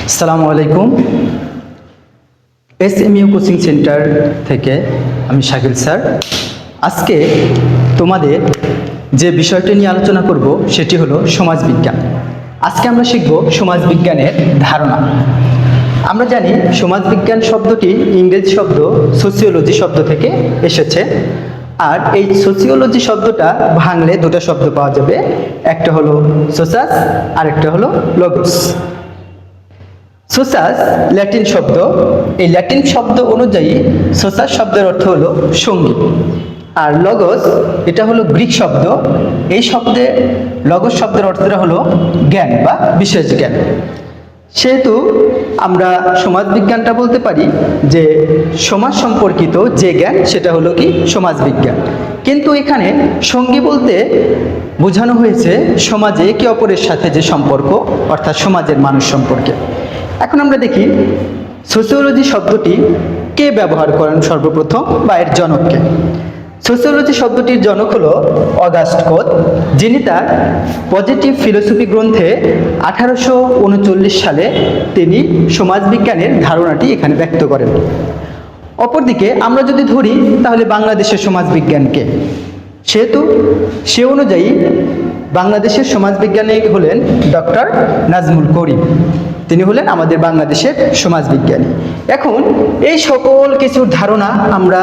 আসসালামু আলাইকুম। SMU coaching centre থেকে আমি শাকিল স্যার। আজকে তোমাদের যে বিষয়টি নিয়ে আলোচনা করব সেটি হলো সমাজবিজ্ঞান। আজকে আমরা শিখব সমাজবিজ্ঞানের ধারণা। আমরা জানি সমাজবিজ্ঞান শব্দটি ইংরেজি শব্দ সোসিওলজি শব্দ থেকে এসেছে। আর এই সোসিওলজি শব্দটা ভাঙলে দুটো শব্দ পাওয়া যাবে, একটা হলো সোসাস আর একটা হলো লগোস। সোসাস ল্যাটিন শব্দ, এই ল্যাটিন শব্দ অনুযায়ী সোসাস শব্দের অর্থ হলো সঙ্গী। আর লগোস এটা হলো গ্রিক শব্দ, এই শব্দে লগোস শব্দের অর্থটা হলো জ্ঞান বা বিশেষ জ্ঞান। সেহেতু আমরা সমাজবিজ্ঞানটা বলতে পারি যে সমাজ সম্পর্কিত যে জ্ঞান সেটা হলো কি সমাজবিজ্ঞান। কিন্তু এখানে সঙ্গী বলতে বোঝানো হয়েছে সমাজে একে অপরের সাথে যে সম্পর্ক, অর্থাৎ সমাজের মানুষ সম্পর্কে। এখন আমরা দেখি সোসিওলজি শব্দটি কে ব্যবহার করেন সর্বপ্রথম বা এর জনককে। সোসিওলজি শব্দটির জনক হলো অগাস্ট কোত, যিনি তার পজিটিভ ফিলোসফি গ্রন্থে 1839 সালে তিনি সমাজবিজ্ঞানের ধারণাটি এখানে ব্যক্ত করেন। অপরদিকে আমরা যদি ধরি তাহলে বাংলাদেশের সমাজবিজ্ঞানকে, সেহেতু সে অনুযায়ী বাংলাদেশের সমাজবিজ্ঞানী হলেন ডক্টর নাজমুল করিম, তিনি হলেন আমাদের বাংলাদেশের সমাজবিজ্ঞানী। এখন এই সকল কিছুর ধারণা আমরা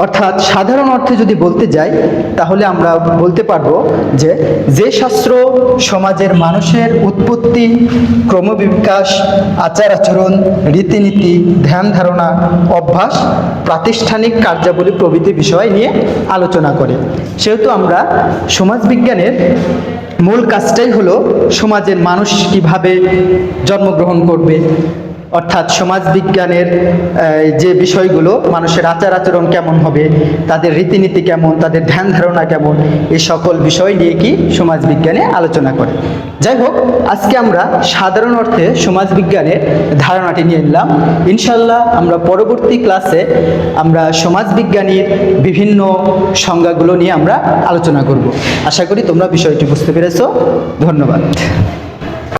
অর্থাৎ সাধারণ অর্থে যদি বলতে যাই তাহলে আমরা বলতে পারবো যে যে শাস্ত্র সমাজের মানুষের উৎপত্তি, ক্রমবিকাশ, আচার আচরণ, রীতিনীতি, ধ্যান ধারণা, অভ্যাস, প্রাতিষ্ঠানিক কার্যাবলী প্রভৃতি বিষয় নিয়ে আলোচনা করে, সেহেতু আমরা সমাজবিজ্ঞানের মূল কাজটাই হলো সমাজের মানুষ কিভাবে জন্মগ্রহণ করবে, অর্থাৎ সমাজবিজ্ঞানের যে বিষয়গুলো, মানুষের আচার আচরণ কেমন হবে, তাদের রীতিনীতি কেমন, তাদের ধ্যান ধারণা কেমন, এই সকল বিষয় নিয়ে কি সমাজবিজ্ঞানে আলোচনা করে। যাই হোক, আজকে আমরা সাধারণ অর্থে সমাজবিজ্ঞানের ধারণাটি নিয়ে নিলাম। ইনশাল্লাহ আমরা পরবর্তী ক্লাসে আমরা সমাজবিজ্ঞানীর বিভিন্ন সংজ্ঞাগুলো নিয়ে আমরা আলোচনা করব। আশা করি তোমরা বিষয়টি বুঝতে পেরেছো। ধন্যবাদ।